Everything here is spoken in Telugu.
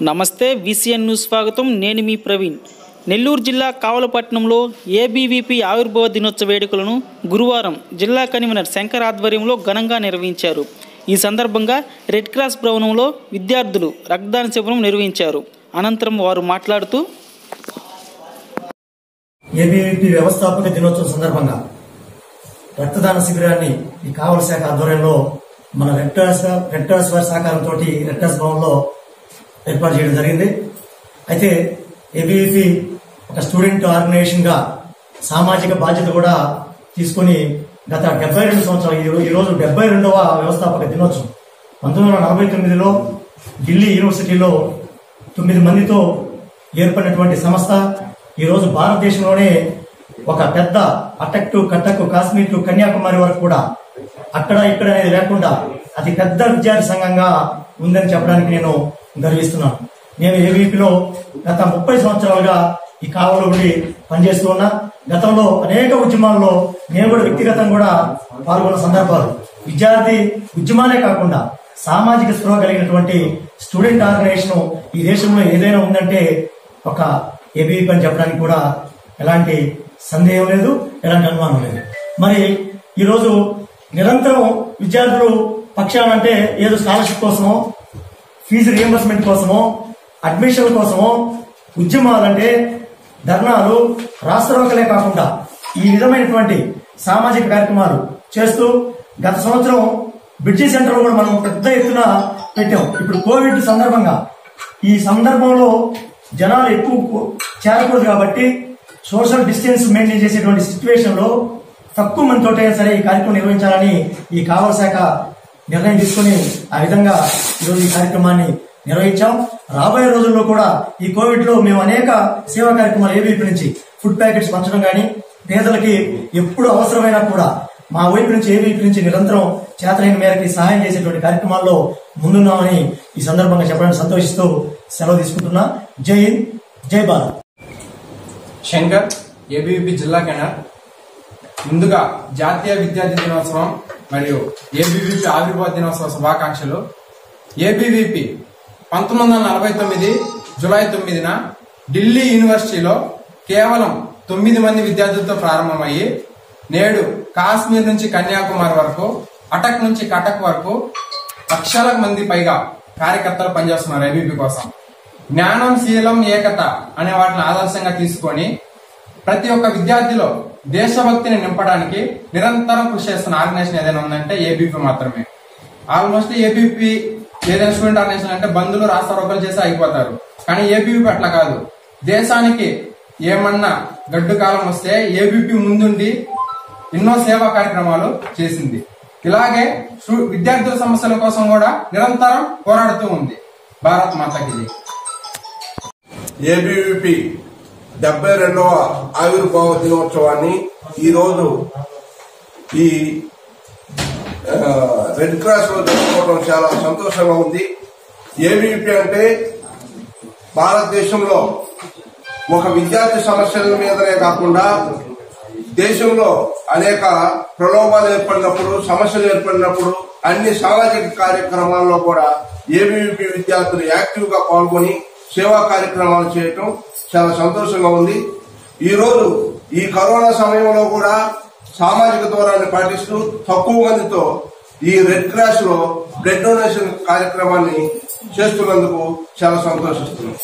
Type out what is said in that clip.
నమస్తే విసిఎన్ న్యూస్ స్వాగతం. నేను మీ ప్రవీణ్. నెల్లూరు జిల్లా కావలపట్నంలో ఏబీవీపీ ఆవిర్భావ దినోత్సవ వేడుకలను గురువారం జిల్లా కన్వీనర్ శంకర్ ఆధ్వర్యంలో ఘనంగా నిర్వహించారు. ఈ సందర్భంగా రెడ్ క్రాస్ భవనంలో విద్యార్థులు రక్తదాన శిబిరం నిర్వహించారు. అనంతరం వారు మాట్లాడుతూ ఏబీవీపీ వ్యవస్థాపక దినోత్సవం సందర్భంగా రక్తదాన శిబిరాన్ని ఈ కావల శాఖ ఆధ్వర్యంలో మన రెడ్ క్రాస్ వారి సహకారంతో రెడ్ క్రాస్ భవన్లో ఏర్పాటు చేయడం జరిగింది. అయితే ఏబీవీపీ ఒక స్టూడెంట్ ఆర్గనైజేషన్ గా సామాజిక బాధ్యత కూడా తీసుకుని గత 72 సంవత్సరాలు ఈరోజు 72వ వ్యవస్థాపక దినోత్సవం. 1949లో ఢిల్లీ యూనివర్సిటీలో 9 మందితో ఏర్పడినటువంటి సంస్థ ఈరోజు భారతదేశంలోనే ఒక పెద్ద attic to Cuttack, Kashmir to Kanyakumari వరకు కూడా అక్కడ ఇక్కడ అనేది లేకుండా అతి పెద్ద విద్యార్థి సంఘంగా ఉందని చెప్పడానికి నేను గర్విస్తున్నాను. నేను ఏబీవీపీలో గత 30 సంవత్సరాలుగా ఈ కావలో ఉండి పనిచేస్తూ ఉన్నా. గతంలో అనేక ఉద్యమాల్లో నేను కూడా వ్యక్తిగతంగా కూడా పాల్గొన్న సందర్భాలు. విద్యార్థి ఉద్యమాలే కాకుండా సామాజిక స్పృహ కలిగినటువంటి స్టూడెంట్ ఆర్గనైజేషన్ ఈ దేశంలో ఏదైనా ఉందంటే ఒక ఏబీవీపీ అని చెప్పడానికి కూడా ఎలాంటి సందేహం లేదు, ఎలాంటి అనుమానం లేదు. మరి ఈరోజు నిరంతరం విద్యార్థులు పక్షానంటే ఏదో స్కాలర్షిప్ కోసమో, ఫీజు రియంబర్స్మెంట్ కోసమో, అడ్మిషన్ కోసమో ఉద్యమాలంటే ధర్నాలు, రాష్ట్రరోకలే కాకుండా ఈ విధమైనటువంటి సామాజిక కార్యక్రమాలు చేస్తూ గత సంవత్సరం బ్రిడ్జి సెంటర్ కూడా మనం పెద్ద ఎత్తున పెట్టాం. ఇప్పుడు కోవిడ్ సందర్భంగా ఈ సందర్భంలో జనాలు ఎక్కువ చేరకూడదు కాబట్టి సోషల్ డిస్టెన్స్ మెయింటైన్ చేసేటువంటి సిచ్యువేషన్ లో తక్కువ మందితోటే సరే ఈ కార్యక్రమం నిర్వహించాలని ఈ కావల శాఖ నిర్ణయం తీసుకుని ఆ విధంగా ఈరోజు ఈ కార్యక్రమాన్ని నిర్వహించాం. రాబోయే రోజుల్లో కూడా ఈ కోవిడ్ లో మేము అనేక సేవా కార్యక్రమాలు ఏబీవీపీ నుంచి ఫుడ్ ప్యాకెట్స్ పంచడం కానీ, పేదలకి ఎప్పుడు అవసరమైనా కూడా మా వైపు నుంచి ఏబీవీపీ నుంచి నిరంతరం చేతనైన మేరకి సహాయం చేసేటువంటి కార్యక్రమాల్లో ముందున్నామని ఈ సందర్భంగా చెప్పడానికి సంతోషిస్తూ సెలవు తీసుకుంటున్నా. జై హింద్, జై భారత్. శంకర్, ఏబీవీపీ జిల్లా కెనర్. ముందుగా జాతీయ విద్యార్థి దినోత్సవం మరియు ఏబీవీపీ ఆవిర్భావ దినోత్సవ శుభాకాంక్షలు. ఏబీవీపీ 1949 జూలై 9న ఢిల్లీ యూనివర్సిటీలో కేవలం 9 మంది విద్యార్థులతో ప్రారంభమయ్యి నేడు కాశ్మీర్ నుంచి కన్యాకుమారి వరకు, అటక్ నుంచి కటక్ వరకు లక్షల మంది పైగా కార్యకర్తలు పనిచేస్తున్నారు ఏబీవీపీ కోసం. జ్ఞానం, శీలం, ఏకత అనే వాటిని ఆదర్శంగా తీసుకొని ప్రతి ఒక్క విద్యార్థిలో దేశభక్తిని నింపడానికి నిరంతరం కృషి చేస్తున్న ఆర్గనైజేషన్ ఏదైనా ఉందంటే ఏబీవీపీ మాత్రమే. ఆల్మోస్ట్ ఏబీవీపీ ఏదైనా స్టూడెంట్ ఆర్గనైజేషన్ అంటే బంధువులు రాస్తారోకలు చేసి అయిపోతారు. కానీ ఏబీవీపీ అట్లా కాదు. దేశానికి ఏమన్నా గడ్డు కాలం వస్తే ఏబీవీపీ ముందుండి ఎన్నో సేవా కార్యక్రమాలు చేసింది. ఇలాగే విద్యార్థుల సమస్యల కోసం కూడా నిరంతరం పోరాడుతూ ఉంది. భారత్ మాతకి జై. ఏబీవీపీ 72వ ఆవిర్భావ దినోత్సవాన్ని ఈరోజు ఈ రెడ్ క్రాస్ లో జరుపుకోవడం చాలా సంతోషంగా ఉంది. ఏబీవీపీ అంటే భారతదేశంలో ఒక విద్యార్థి సమస్యల మీదనే కాకుండా దేశంలో అనేక ప్రలోభాలు ఏర్పడినప్పుడు, సమస్యలు ఏర్పడినప్పుడు అన్ని సామాజిక కార్యక్రమాల్లో కూడా ఏబీవీపీ విద్యార్థులు యాక్టివ్ గా పాల్గొని సేవా కార్యక్రమాలు చేయటం చాలా సంతోషంగా ఉంది. ఈ రోజు ఈ కరోనా సమయంలో కూడా సామాజిక దూరాన్ని పాటిస్తూ తక్కువ మందితో ఈ రెడ్ క్రాస్ లో బ్లడ్ డొనేషన్ కార్యక్రమాన్ని చేస్తున్నందుకు చాలా సంతోషిస్తున్నాం.